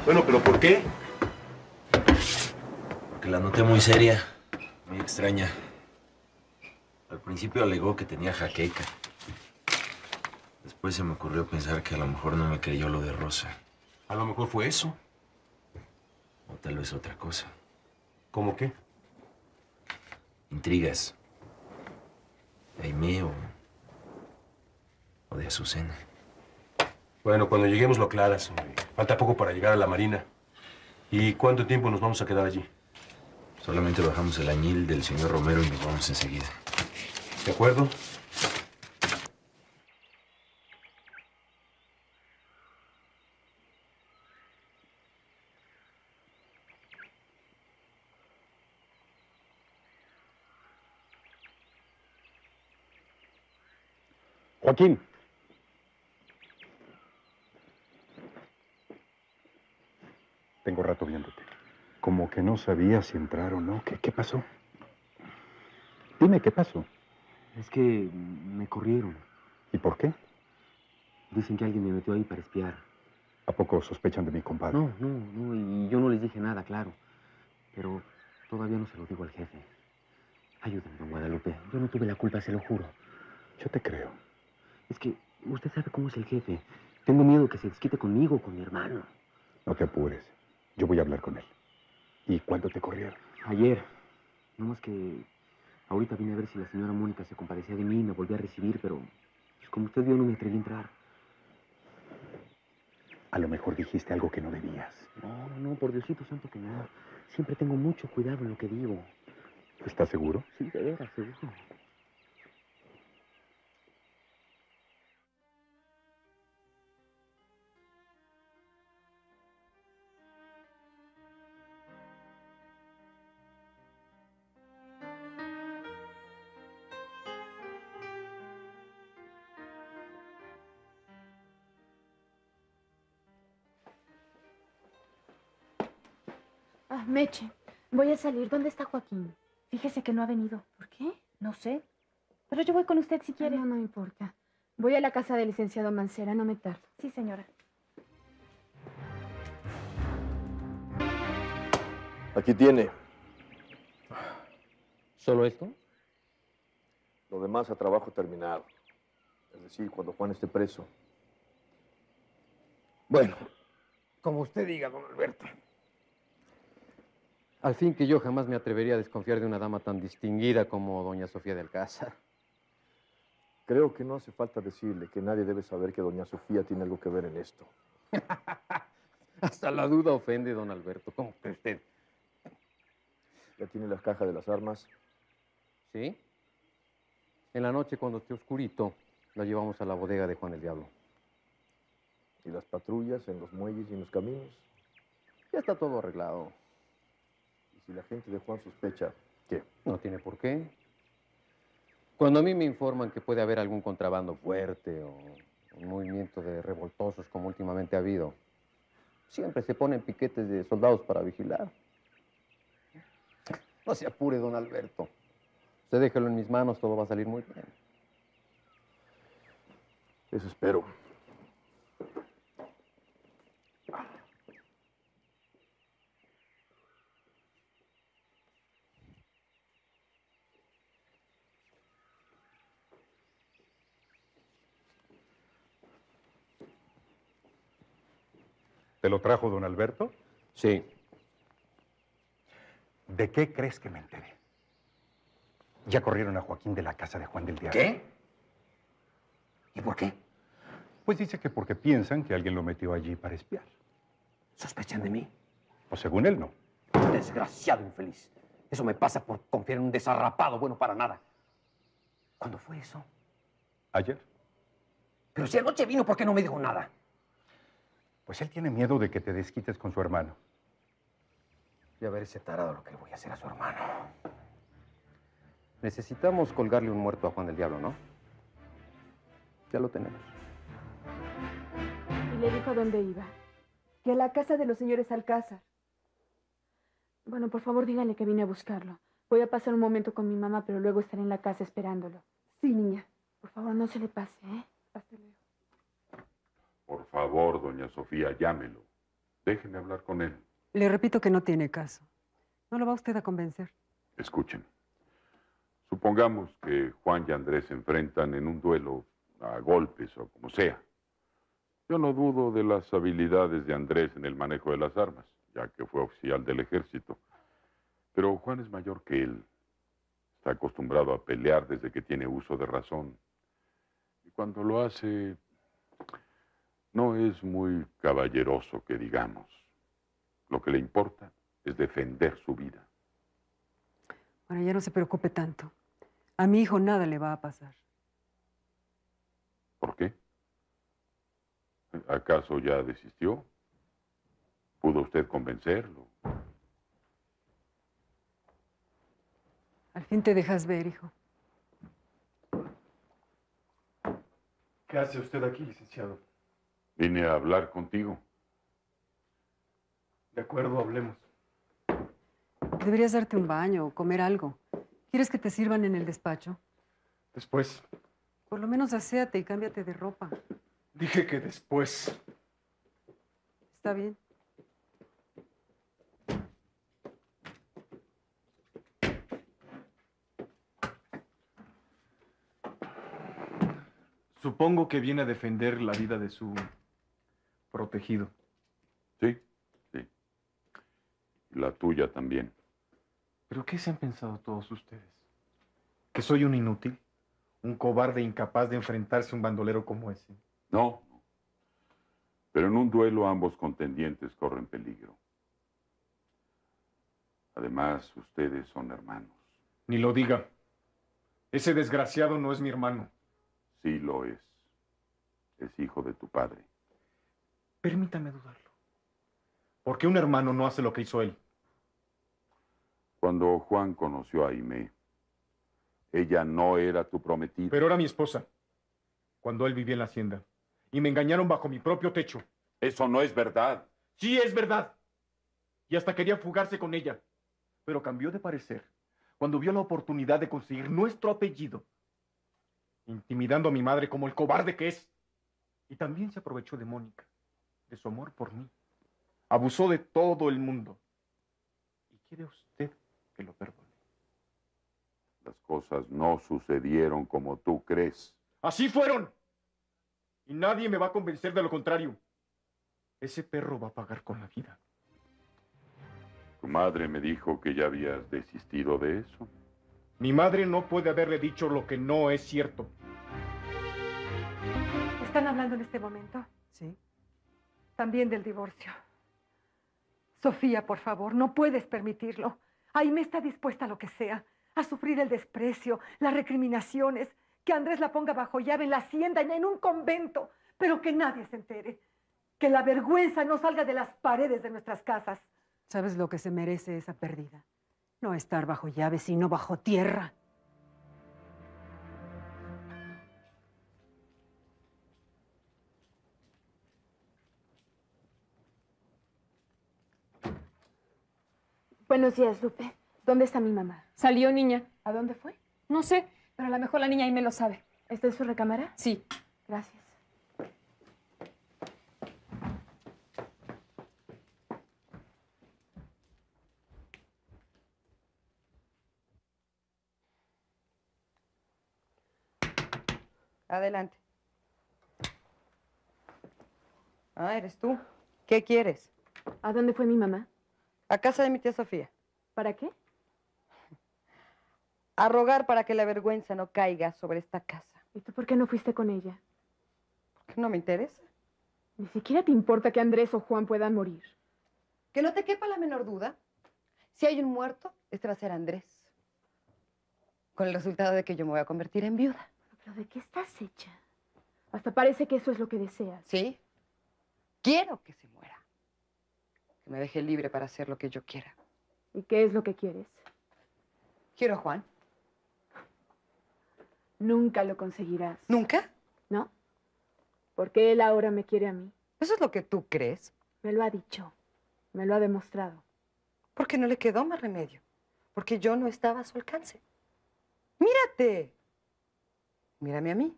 Bueno, ¿pero por qué? Porque la noté muy seria, muy extraña. Al principio alegó que tenía jaqueca. Después se me ocurrió pensar que a lo mejor no me creyó lo de Rosa. A lo mejor fue eso. O tal vez otra cosa. ¿Cómo qué? Intrigas. De Aimé o de Azucena. Bueno, cuando lleguemos lo aclaras, hombre. Falta poco para llegar a la marina. ¿Y cuánto tiempo nos vamos a quedar allí? Solamente bajamos el añil del señor Romero y nos vamos enseguida. ¿De acuerdo? Joaquín. Tengo rato viéndote. Como que no sabía si entrar o no. ¿Qué pasó? Dime, ¿qué pasó? Es que me corrieron. ¿Y por qué? Dicen que alguien me metió ahí para espiar. ¿A poco sospechan de mi compadre? No, y yo no les dije nada, claro. Pero todavía no se lo digo al jefe. Ayúdenme, don Guadalupe. Yo no tuve la culpa, se lo juro. Yo te creo. Es que usted sabe cómo es el jefe. Tengo miedo que se desquite conmigo o con mi hermano. No te apures. Yo voy a hablar con él. ¿Y cuándo te corrieron? Ayer. No más que ahorita vine a ver si la señora Mónica se compadecía de mí y me volvió a recibir, pero pues, como usted vio, no me atreví a entrar. A lo mejor dijiste algo que no debías. No, por Diosito santo que no. Siempre tengo mucho cuidado en lo que digo. ¿Estás seguro? Sí, de veras, seguro. Ah, Meche, voy a salir. ¿Dónde está Joaquín? Fíjese que no ha venido. ¿Por qué? No sé. Pero yo voy con usted si quiere. No importa. Voy a la casa del licenciado Mancera, no me tardo. Sí, señora. Aquí tiene. ¿Solo esto? Lo demás a trabajo terminado. Es decir, cuando Juan esté preso. Bueno, como usted diga, don Alberto. Al fin que yo jamás me atrevería a desconfiar de una dama tan distinguida como doña Sofía de Alcázar. Creo que no hace falta decirle que nadie debe saber que doña Sofía tiene algo que ver en esto. Hasta la duda ofende, don Alberto. ¿Cómo que usted? Ya tiene las cajas de las armas. ¿Sí? En la noche, cuando esté oscurito, la llevamos a la bodega de Juan el Diablo. Y las patrullas en los muelles y en los caminos. Ya está todo arreglado. Y si la gente de Juan sospecha, ¿qué? No tiene por qué. Cuando a mí me informan que puede haber algún contrabando fuerte o un movimiento de revoltosos como últimamente ha habido, siempre se ponen piquetes de soldados para vigilar. No se apure, don Alberto. Usted déjelo en mis manos, todo va a salir muy bien. Eso espero. ¿Te lo trajo don Alberto? Sí. ¿De qué crees que me enteré? Ya corrieron a Joaquín de la casa de Juan del Diablo. ¿Qué? ¿Y por qué? Pues dice que porque piensan que alguien lo metió allí para espiar. ¿Sospechan de mí? Pues según él no. Desgraciado infeliz. Eso me pasa por confiar en un desarrapado bueno para nada. ¿Cuándo fue eso? Ayer. Pero si anoche vino, ¿por qué no me dijo nada? Pues él tiene miedo de que te desquites con su hermano. Y a ver ese tarado lo que le voy a hacer a su hermano. Necesitamos colgarle un muerto a Juan del Diablo, ¿no? Ya lo tenemos. ¿Y le dijo a dónde iba? Que a la casa de los señores Alcázar. Bueno, por favor, dígale que vine a buscarlo. Voy a pasar un momento con mi mamá, pero luego estaré en la casa esperándolo. Sí, niña. Por favor, no se le pase, ¿eh? Hasta luego. Por favor, doña Sofía, llámelo. Déjeme hablar con él. Le repito que no tiene caso. ¿No lo va usted a convencer? Escuchen. Supongamos que Juan y Andrés se enfrentan en un duelo a golpes o como sea. Yo no dudo de las habilidades de Andrés en el manejo de las armas, ya que fue oficial del ejército. Pero Juan es mayor que él. Está acostumbrado a pelear desde que tiene uso de razón. Y cuando lo hace, no es muy caballeroso, que digamos. Lo que le importa es defender su vida. Bueno, ya no se preocupe tanto. A mi hijo nada le va a pasar. ¿Por qué? ¿Acaso ya desistió? ¿Pudo usted convencerlo? Al fin te dejas ver, hijo. ¿Qué hace usted aquí, licenciado? Vine a hablar contigo. De acuerdo, hablemos. Deberías darte un baño o comer algo. ¿Quieres que te sirvan en el despacho? Después. Por lo menos aséate y cámbiate de ropa. Dije que después. ¿Está bien? Supongo que viene a defender la vida de su protegido. Sí, sí. Y la tuya también. ¿Pero qué se han pensado todos ustedes? ¿Que soy un inútil? ¿Un cobarde incapaz de enfrentarse a un bandolero como ese? No, no. Pero en un duelo ambos contendientes corren peligro. Además, ustedes son hermanos. Ni lo diga. Ese desgraciado no es mi hermano. Sí lo es. Es hijo de tu padre. Permítame dudarlo. ¿Por qué un hermano no hace lo que hizo él? Cuando Juan conoció a Aimé, ella no era tu prometida. Pero era mi esposa, cuando él vivía en la hacienda. Y me engañaron bajo mi propio techo. Eso no es verdad. Sí, es verdad. Y hasta quería fugarse con ella. Pero cambió de parecer cuando vio la oportunidad de conseguir nuestro apellido, intimidando a mi madre como el cobarde que es. Y también se aprovechó de Mónica, de su amor por mí. Abusó de todo el mundo. Y quiere usted que lo perdone? Las cosas no sucedieron como tú crees. ¡Así fueron! Y nadie me va a convencer de lo contrario. Ese perro va a pagar con la vida. Tu madre me dijo que ya habías desistido de eso. Mi madre no puede haberle dicho lo que no es cierto. ¿Están hablando en este momento? Sí. También del divorcio. Sofía, por favor, no puedes permitirlo. Aimé está dispuesta a lo que sea, a sufrir el desprecio, las recriminaciones, que Andrés la ponga bajo llave en la hacienda, en un convento, pero que nadie se entere. Que la vergüenza no salga de las paredes de nuestras casas. ¿Sabes lo que se merece esa pérdida? No estar bajo llave, sino bajo tierra. Buenos días, Lupe. ¿Dónde está mi mamá? Salió, niña. ¿A dónde fue? No sé, pero a lo mejor la niña ahí me lo sabe. ¿Está en su recámara? Sí. Gracias. Adelante. Ah, ¿eres tú? ¿Qué quieres? ¿A dónde fue mi mamá? A casa de mi tía Sofía. ¿Para qué? A rogar para que la vergüenza no caiga sobre esta casa. ¿Y tú por qué no fuiste con ella? ¿Porque no me interesa? Ni siquiera te importa que Andrés o Juan puedan morir. Que no te quepa la menor duda. Si hay un muerto, este va a ser Andrés. Con el resultado de que yo me voy a convertir en viuda. ¿Pero de qué estás hecha? Hasta parece que eso es lo que deseas. ¿Sí? Quiero que se muera. Que me deje libre para hacer lo que yo quiera. ¿Y qué es lo que quieres? Quiero a Juan. Nunca lo conseguirás. ¿Nunca? ¿No? Porque él ahora me quiere a mí. ¿Eso es lo que tú crees? Me lo ha dicho. Me lo ha demostrado. Porque no le quedó más remedio. Porque yo no estaba a su alcance. ¡Mírate! Mírame a mí.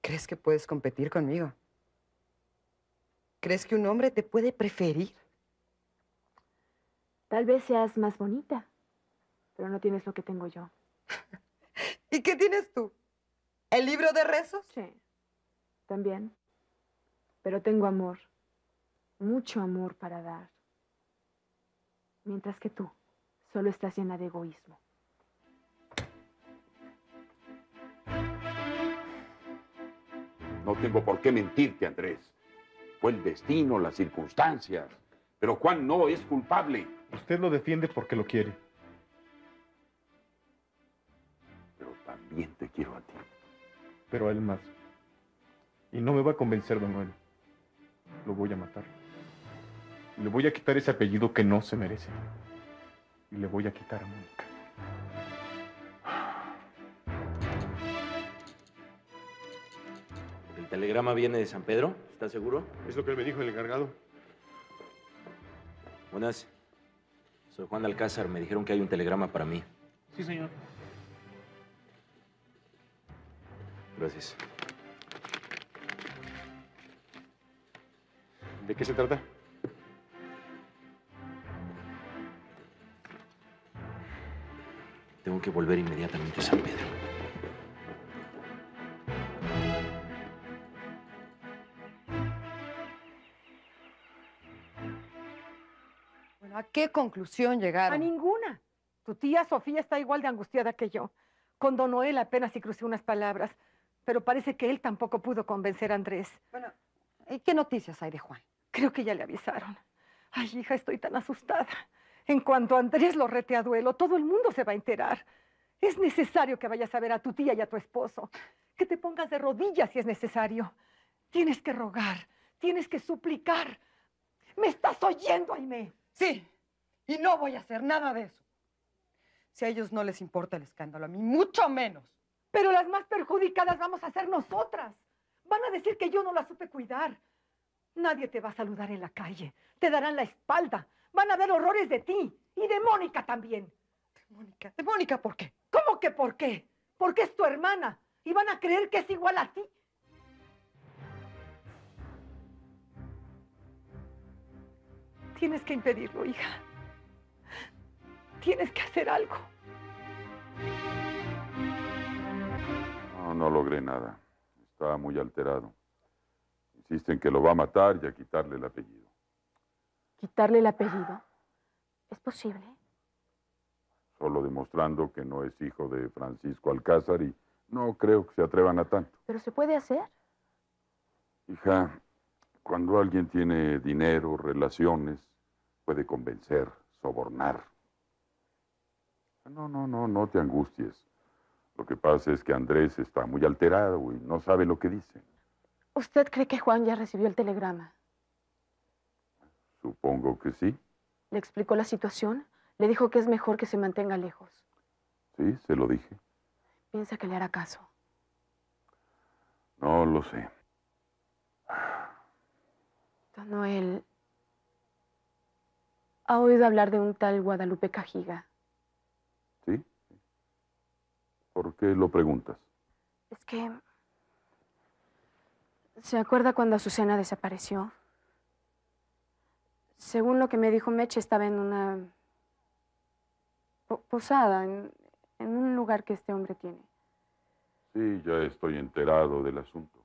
¿Crees que puedes competir conmigo? ¿Crees que un hombre te puede preferir? Tal vez seas más bonita, pero no tienes lo que tengo yo. ¿Y qué tienes tú? ¿El libro de rezos? Sí, también. Pero tengo amor, mucho amor para dar. Mientras que tú solo estás llena de egoísmo. No tengo por qué mentirte, Andrés. Fue el destino, las circunstancias. Pero Juan no es culpable. Usted lo defiende porque lo quiere. Pero también te quiero a ti. Pero a él más. Y no me va a convencer, don Noel. Lo voy a matar. Y le voy a quitar ese apellido que no se merece. Y le voy a quitar a Mónica. ¿El telegrama viene de San Pedro? ¿Estás seguro? Es lo que me dijo el encargado. Buenas. Soy Juan de Alcázar. Me dijeron que hay un telegrama para mí. Sí, señor. Gracias. ¿De qué se trata? Tengo que volver inmediatamente a San Pedro. Bueno, ¿a qué conclusión llegaron? A ninguna. Tu tía Sofía está igual de angustiada que yo. Con don Noel apenas si crucé unas palabras, pero parece que él tampoco pudo convencer a Andrés. Bueno, ¿y qué noticias hay de Juan? Creo que ya le avisaron. Ay, hija, estoy tan asustada. En cuanto Andrés lo rete a duelo, todo el mundo se va a enterar. Es necesario que vayas a ver a tu tía y a tu esposo. Que te pongas de rodillas si es necesario. Tienes que rogar, tienes que suplicar. ¿Me estás oyendo, Aimé? Sí, y no voy a hacer nada de eso. Si a ellos no les importa el escándalo, a mí mucho menos. Pero las más perjudicadas vamos a ser nosotras. Van a decir que yo no la supe cuidar. Nadie te va a saludar en la calle. Te darán la espalda. Van a ver horrores de ti. Y de Mónica también. ¿De Mónica por qué? ¿Cómo que por qué? Porque es tu hermana. Y van a creer que es igual a ti. Tienes que impedirlo, hija. Tienes que hacer algo. No, no logré nada. Estaba muy alterado. Insiste en que lo va a matar y a quitarle el apellido. ¿Quitarle el apellido? ¿Es posible? Solo demostrando que no es hijo de Francisco Alcázar y no creo que se atrevan a tanto. ¿Pero se puede hacer? Hija, cuando alguien tiene dinero, relaciones, puede convencer, sobornar. No te angusties. Lo que pasa es que Andrés está muy alterado y no sabe lo que dice. ¿Usted cree que Juan ya recibió el telegrama? Supongo que sí. ¿Le explicó la situación? ¿Le dijo que es mejor que se mantenga lejos? Sí, se lo dije. ¿Piensa que le hará caso? No lo sé. Don Noel, ¿ha oído hablar de un tal Guadalupe Cajiga? ¿Sí? ¿Por qué lo preguntas? Es que... ¿se acuerda cuando Azucena desapareció? Según lo que me dijo Meche, estaba en una posada, en un lugar que este hombre tiene. Sí, ya estoy enterado del asunto.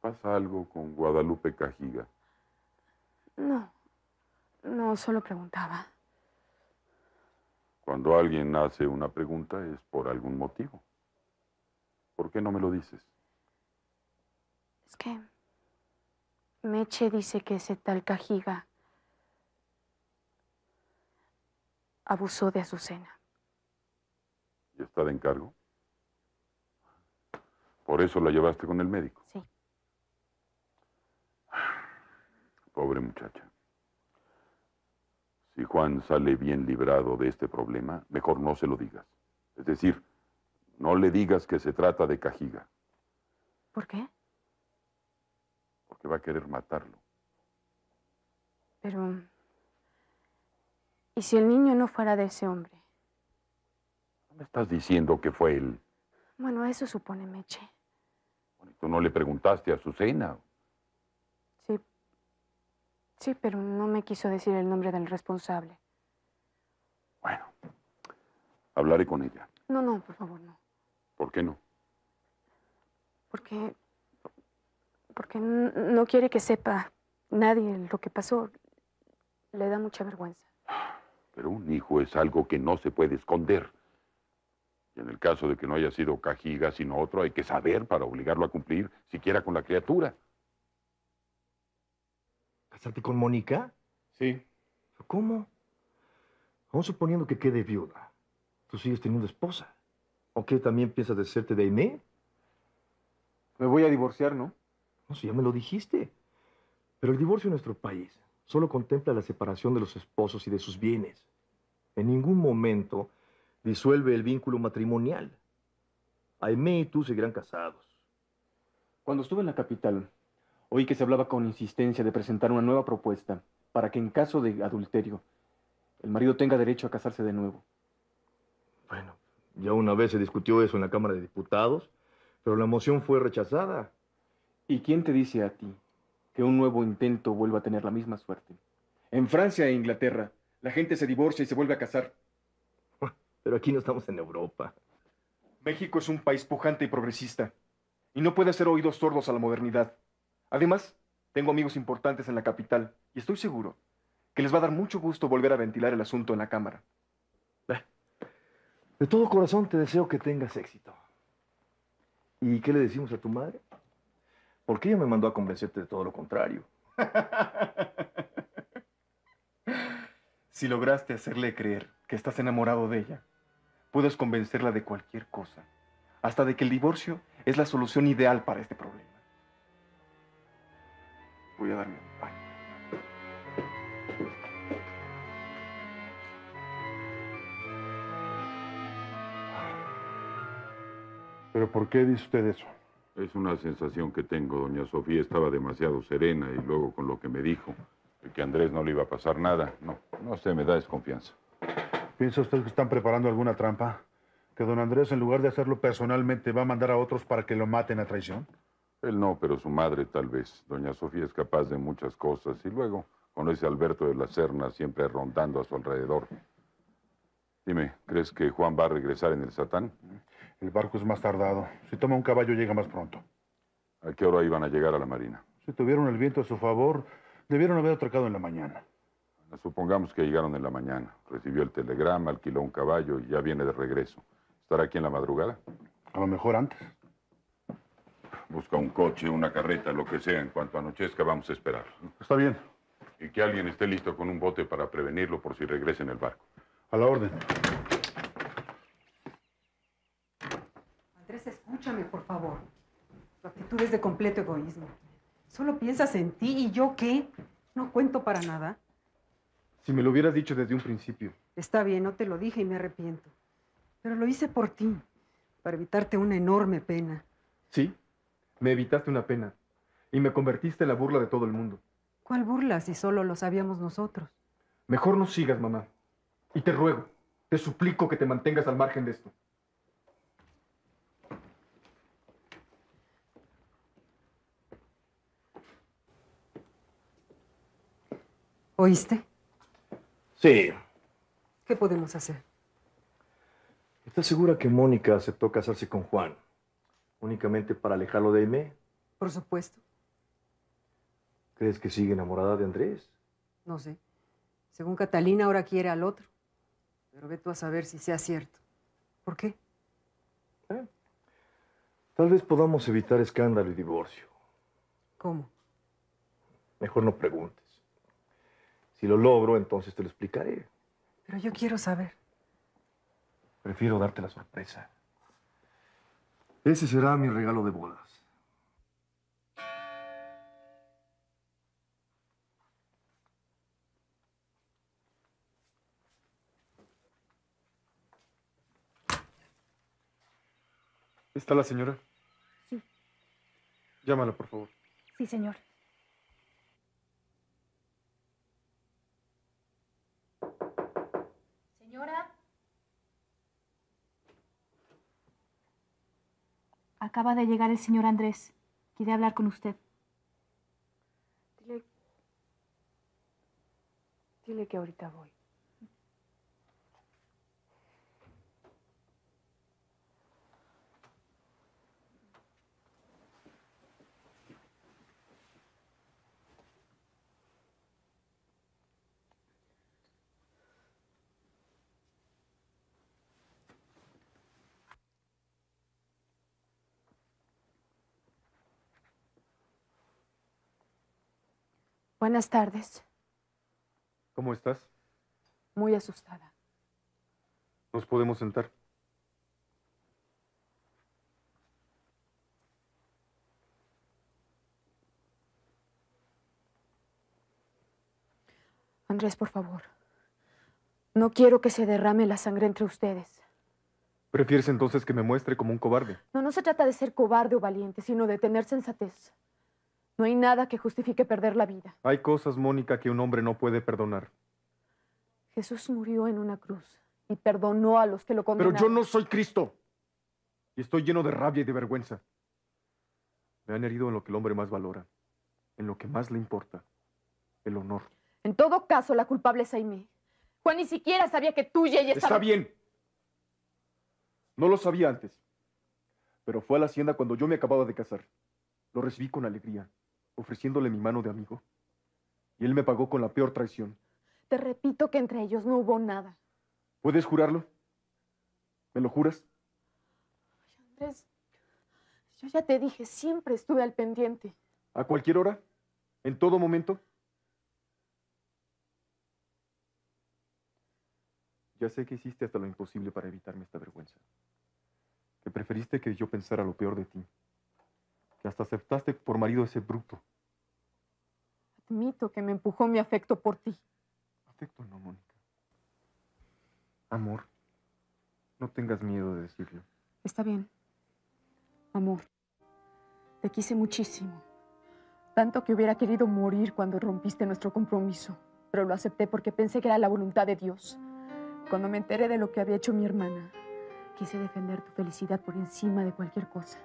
¿Pasa algo con Guadalupe Cajiga? No, solo preguntaba. Cuando alguien hace una pregunta es por algún motivo. ¿Por qué no me lo dices? Es que Meche dice que ese tal Cajiga abusó de Azucena. ¿Y está de encargo? ¿Por eso la llevaste con el médico? Sí. Pobre muchacha. Si Juan sale bien librado de este problema, mejor no se lo digas. Es decir, no le digas que se trata de Cajiga. ¿Por qué? Porque va a querer matarlo. Pero... ¿y si el niño no fuera de ese hombre? ¿No me estás diciendo que fue él? Bueno, eso supone Meche. ¿Tú no le preguntaste a Azucena? Sí, pero no me quiso decir el nombre del responsable. Bueno, hablaré con ella. No, por favor, no. ¿Por qué no? Porque no quiere que sepa nadie lo que pasó. Le da mucha vergüenza. Pero un hijo es algo que no se puede esconder. Y en el caso de que no haya sido Cajiga, sino otro, hay que saber para obligarlo a cumplir, siquiera con la criatura. ¿Casarte con Mónica? Sí. ¿Cómo? Aún suponiendo que quede viuda, tú sigues teniendo esposa. ¿O qué, también piensas deshacerte de Aimé? Me voy a divorciar, ¿no? No, si ya me lo dijiste. Pero el divorcio en nuestro país solo contempla la separación de los esposos y de sus bienes. En ningún momento disuelve el vínculo matrimonial. Aimé y tú seguirán casados. Cuando estuve en la capital, oí que se hablaba con insistencia de presentar una nueva propuesta para que en caso de adulterio, el marido tenga derecho a casarse de nuevo. Bueno, ya una vez se discutió eso en la Cámara de Diputados, pero la moción fue rechazada. ¿Y quién te dice a ti que un nuevo intento vuelva a tener la misma suerte? En Francia e Inglaterra, la gente se divorcia y se vuelve a casar. Pero aquí no estamos en Europa. México es un país pujante y progresista, y no puede hacer oídos sordos a la modernidad. Además, tengo amigos importantes en la capital, y estoy seguro que les va a dar mucho gusto volver a ventilar el asunto en la Cámara. De todo corazón te deseo que tengas éxito. ¿Y qué le decimos a tu madre? Porque ella me mandó a convencerte de todo lo contrario. Si lograste hacerle creer que estás enamorado de ella, puedes convencerla de cualquier cosa, hasta de que el divorcio es la solución ideal para este problema. Voy a darme un baño. ¿Pero por qué dice usted eso? Es una sensación que tengo. Doña Sofía estaba demasiado serena y luego con lo que me dijo, de que a Andrés no le iba a pasar nada. No sé, me da desconfianza. ¿Piensa usted que están preparando alguna trampa? ¿Que don Andrés, en lugar de hacerlo personalmente, va a mandar a otros para que lo maten a traición? Él no, pero su madre tal vez. Doña Sofía es capaz de muchas cosas y luego con ese Alberto de la Serna siempre rondando a su alrededor. Dime, ¿crees que Juan va a regresar en el Satán? El barco es más tardado. Si toma un caballo, llega más pronto. ¿A qué hora iban a llegar a la marina? Si tuvieron el viento a su favor, debieron haber atracado en la mañana. Supongamos que llegaron en la mañana. Recibió el telegrama, alquiló un caballo y ya viene de regreso. ¿Estará aquí en la madrugada? A lo mejor antes. Busca un coche, una carreta, lo que sea. En cuanto anochezca, vamos a esperar. Está bien. Y que alguien esté listo con un bote para prevenirlo por si regresa en el barco. A la orden. Andrés, escúchame, por favor. Tu actitud es de completo egoísmo. Solo piensas en ti y yo, ¿qué? No cuento para nada. Si me lo hubieras dicho desde un principio. Está bien, no te lo dije y me arrepiento. Pero lo hice por ti, para evitarte una enorme pena. Sí, me evitaste una pena. Y me convertiste en la burla de todo el mundo. ¿Cuál burla si solo lo sabíamos nosotros? Mejor no sigas, mamá. Y te ruego, te suplico que te mantengas al margen de esto. ¿Oíste? Sí. ¿Qué podemos hacer? ¿Estás segura que Mónica aceptó casarse con Juan únicamente para alejarlo de Aimé? Por supuesto. ¿Crees que sigue enamorada de Andrés? No sé. Según Catalina, ahora quiere al otro. Pero ve tú a saber si sea cierto. ¿Por qué? Tal vez podamos evitar escándalo y divorcio. ¿Cómo? Mejor no preguntes. Si lo logro, entonces te lo explicaré. Pero yo quiero saber. Prefiero darte la sorpresa. Ese será mi regalo de bodas. ¿Está la señora? Sí. Llámala, por favor. Sí, señor. Señora. Acaba de llegar el señor Andrés. Quiere hablar con usted. Dile que ahorita voy. Buenas tardes. ¿Cómo estás? Muy asustada. ¿Nos podemos sentar? Andrés, por favor. No quiero que se derrame la sangre entre ustedes. ¿Prefieres entonces que me muestre como un cobarde? No, no se trata de ser cobarde o valiente, sino de tener sensatez. No hay nada que justifique perder la vida. Hay cosas, Mónica, que un hombre no puede perdonar. Jesús murió en una cruz y perdonó a los que lo condenaron. Pero yo no soy Cristo. Y estoy lleno de rabia y de vergüenza. Me han herido en lo que el hombre más valora, en lo que más le importa, el honor. En todo caso, la culpable es Aimé. Juan ni siquiera sabía que tú y ella estaban... Está bien. No lo sabía antes. Pero fue a la hacienda cuando yo me acababa de casar. Lo recibí con alegría, ofreciéndole mi mano de amigo. Y él me pagó con la peor traición. Te repito que entre ellos no hubo nada. ¿Puedes jurarlo? ¿Me lo juras? Andrés, yo ya te dije, siempre estuve al pendiente. ¿A cualquier hora? ¿En todo momento? Ya sé que hiciste hasta lo imposible para evitarme esta vergüenza. Que preferiste que yo pensara lo peor de ti. Que hasta aceptaste por marido a ese bruto. Admito que me empujó mi afecto por ti. Afecto no, Mónica. Amor. No tengas miedo de decirlo. Está bien. Amor, te quise muchísimo. Tanto que hubiera querido morir cuando rompiste nuestro compromiso. Pero lo acepté porque pensé que era la voluntad de Dios. Cuando me enteré de lo que había hecho mi hermana, quise defender tu felicidad por encima de cualquier cosa.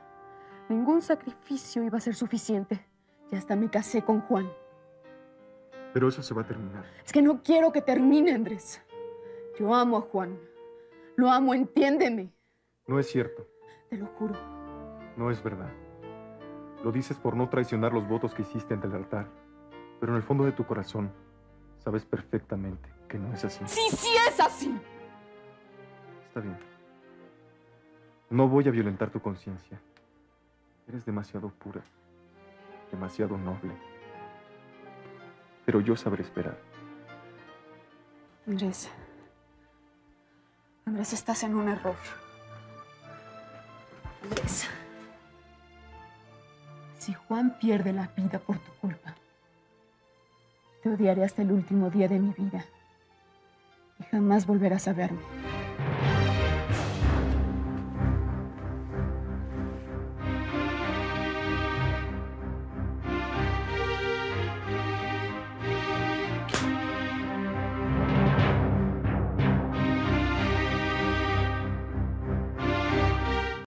Ningún sacrificio iba a ser suficiente. Y hasta me casé con Juan. Pero eso se va a terminar. Es que no quiero que termine, Andrés. Yo amo a Juan. Lo amo, entiéndeme. No es cierto. Te lo juro. No es verdad. Lo dices por no traicionar los votos que hiciste ante el altar. Pero en el fondo de tu corazón, sabes perfectamente que no es así. ¡Sí, sí es así! Está bien. No voy a violentar tu conciencia. Eres demasiado pura. Demasiado noble. Pero yo sabré esperar. Andrés. Andrés, estás en un error. Andrés. Si Juan pierde la vida por tu culpa, te odiaré hasta el último día de mi vida y jamás volverás a verme.